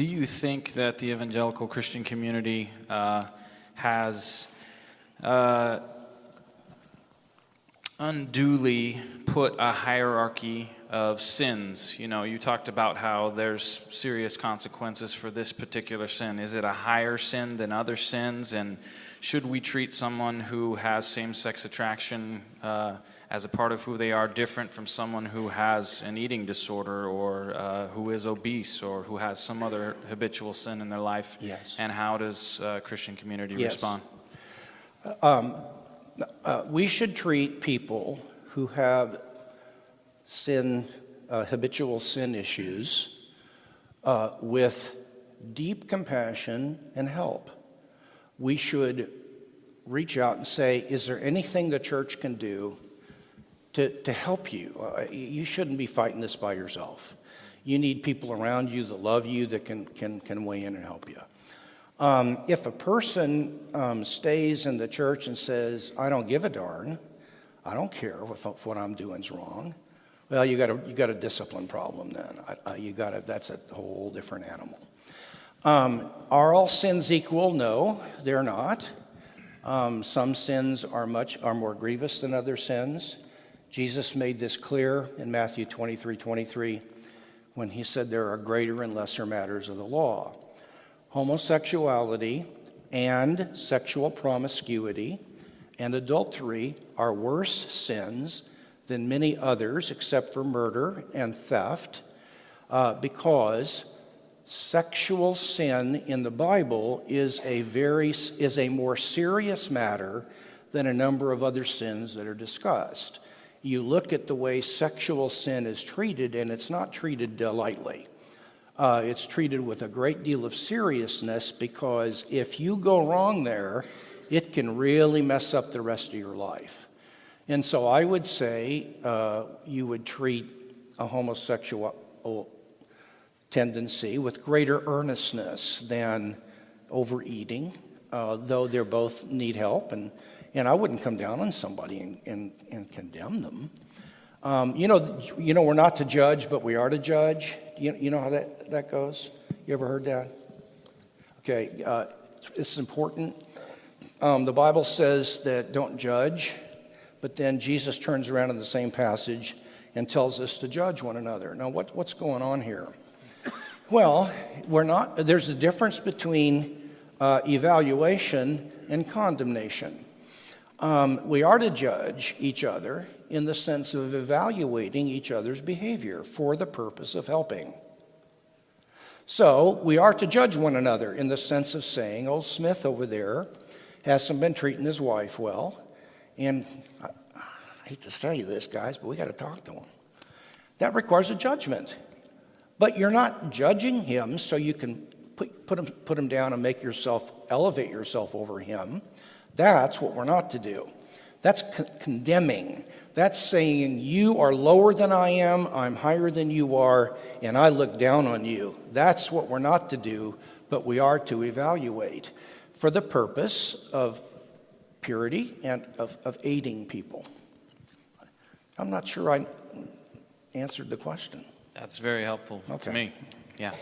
Do you think that the evangelical Christian community has unduly put a hierarchy of sins? You know, you talked about how there's serious consequences for this particular sin. Is it a higher sin than other sins? And should we treat someone who has same-sex attraction as a part of who they are different from someone who has an eating disorder or who is obese or who has some other habitual sin in their life? Yes. And how does Christian community Yes. respond? We should treat people who have habitual sin issues with deep compassion and help. We should reach out and say, is there anything the church can do to help you? You shouldn't be fighting this by yourself. You need people around you that love you, that can weigh in and help you. If a person stays in the church and says, I don't give a darn, I don't care if what I'm doing is wrong, well, you got a discipline problem then. That's a whole different animal. Are all sins equal? No, they're not. Some sins are more grievous than other sins. Jesus made this clear in Matthew 23:23 when he said there are greater and lesser matters of the law. Homosexuality and sexual promiscuity and adultery are worse sins than many others except for murder and theft, because sexual sin in the Bible is a more serious matter than a number of other sins that are discussed. You look at the way sexual sin is treated, and it's not treated lightly. It's treated with a great deal of seriousness, because if you go wrong there, it can really mess up the rest of your life. And so I would say you would treat a homosexual tendency with greater earnestness than overeating, though they both need help. And I wouldn't come down on somebody and condemn them. We're not to judge, but we are to judge. You know how that goes? You ever heard that? Okay, it's important. The Bible says that don't judge, but then Jesus turns around in the same passage and tells us to judge one another. Now, what's going on here? Well, there's a difference between evaluation and condemnation. We are to judge each other in the sense of evaluating each other's behavior for the purpose of helping. So we are to judge one another in the sense of saying, old Smith over there hasn't been treating his wife well, and I hate to tell you this, guys, but we got to talk to him. That requires a judgment. But you're not judging him so you can put him down and elevate yourself over him. That's what we're not to do. That's condemning. That's saying you are lower than I am, I'm higher than you are, and I look down on you. That's what we're not to do, but we are to evaluate for the purpose of purity and of aiding people. I'm not sure I answered the question. That's very helpful to me. Yeah.